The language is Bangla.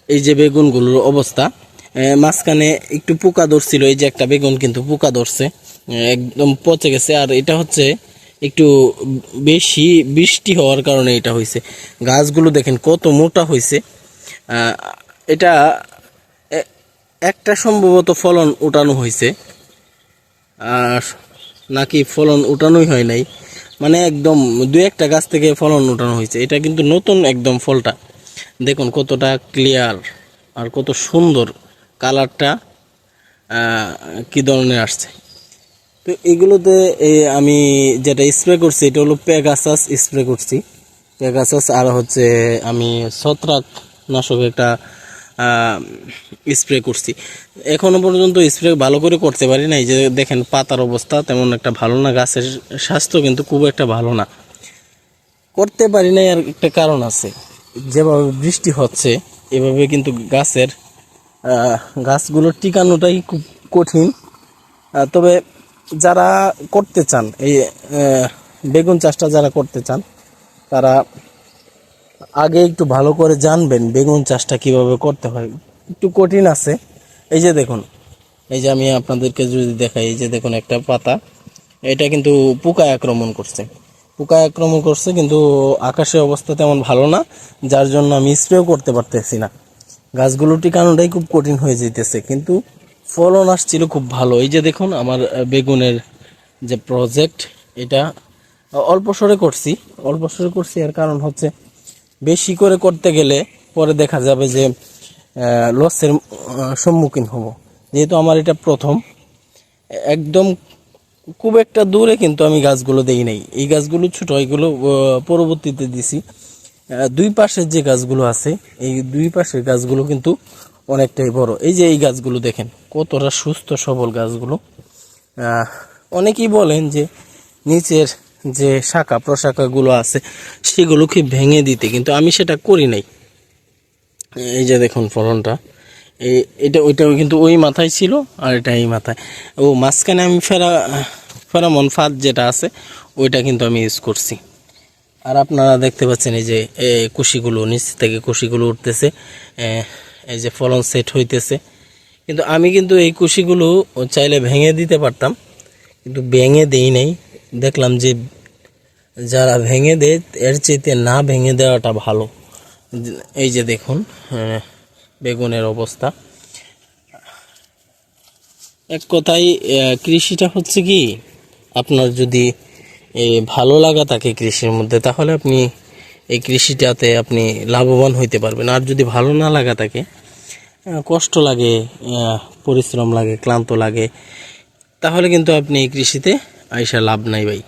এই যে বেগুনগুলোর অবস্থা, মাঝখানে একটু পোকা ধরছিল, এই যে একটা বেগুন কিন্তু পোকা ধরছে, একদম পচে গেছে। আর এটা হচ্ছে একটু বেশি বৃষ্টি হওয়ার কারণে এটা হয়েছে। গাছগুলো দেখেন কত মোটা হয়েছে। এটা একটা সম্ভবত ফলন উঠানো হয়েছে, আর নাকি ফলন উঠানোই হয় নাই, মানে একদম দু একটা গাছ থেকে ফলন উঠানো হয়েছে। এটা কিন্তু নতুন একদম ফলটা দেখুন কতটা ক্লিয়ার আর কত সুন্দর কালারটা, কি ধরনের আসছে। তো এগুলোতে আমি যেটা স্প্রে করছি এটা হলো পেগাসাস স্প্রে করছি, পেগাসাস। আর হচ্ছে আমি ছত্রাক নাশক একটা স্প্রে করছি। এখনো পর্যন্ত স্প্রে ভালো করে করতে পারি না। এই যে দেখেন পাতার অবস্থা তেমন একটা ভালো না, গাছের স্বাস্থ্য কিন্তু খুব একটা ভালো না। করতে পারি না আর একটা কারণ আছে, যেভাবে বৃষ্টি হচ্ছে এভাবে কিন্তু গাছগুলো টিকানোটাই খুব কঠিন। তবে যারা করতে চান এই বেগুন চাষটা যারা করতে চান তারা আগে একটু ভালো করে জানবেন বেগুন চাষটা কিভাবে করতে হয়। একটু কঠিন আছে। এই যে দেখুন, এই যে আমি আপনাদেরকে যদি দেখাই, এই যে দেখুন একটা পাতা, এটা কিন্তু পোকায় আক্রমণ করছে, কিন্তু আকাশের অবস্থা তেমন ভালো না, যার জন্য আমি স্প্রেও করতে পারতেছি না। গাছগুলো টিকানোটাই খুব কঠিন হয়ে যেতেছে, কিন্তু ফলন আসছিল খুব ভালো। এই যে দেখুন আমার বেগুনের যে প্রজেক্ট, এটা অল্প সরে করছি এর কারণ হচ্ছে বেশি করে করতে গেলে পরে দেখা যাবে যে লসের সম্মুখীন হব। যেহেতু আমার এটা প্রথম, একদম খুব একটা দূরে কিন্তু আমি গাছগুলো দেই নাই, এই গাছগুলো ছোট, এগুলো পরবর্তীতে দিছি। দুই পাশের যে গাছগুলো আছে এই দুই পাশের গাছগুলো কিন্তু অনেকটাই বড়। এই যে এই গাছগুলো দেখেন কতটা সুস্থ সবল গাছগুলো। অনেকেই বলেন যে নিচের যে শাখা প্রশাখাগুলো আছে সেগুলোকে ভেঙে দিতে, কিন্তু আমি সেটা করি নাই। এই যে দেখুন ফলনটা, এটা ওইটাও কিন্তু ওই মাথায় ছিল আর এটা এই মাথায়। ও মাঝখানে আমি ফেরামন ফাঁদ যেটা আছে ওইটা কিন্তু আমি ইউজ করছি। আর আপনারা দেখতে পাচ্ছেন এই যে কুশিগুলো নিচ থেকে কুশিগুলো উঠতেছে, এই যে ফলন সেট হইতেছে। কিন্তু আমি কিন্তু এই কুশিগুলো চাইলে ভেঙে দিতে পারতাম, কিন্তু ভেঙে দেই নাই। দেখলাম যে যারা ভেঙে দেয় এর চাইতে না ভেঙে দেওয়াটা ভালো। এই যে দেখুন বেগুনের অবস্থা। এক কথায় কৃষিটা হচ্ছে কি, আপনার যদি ভালো লাগা থাকে কৃষির মধ্যে তাহলে আপনি এই কৃষিটাতে আপনি লাভবান হইতে পারবেন। আর যদি ভালো না লাগা থাকে, কষ্ট লাগে, পরিশ্রম লাগে, ক্লান্ত লাগে, তাহলে কিন্তু আপনি এই কৃষিতে আইসা লাভ নাই ভাই।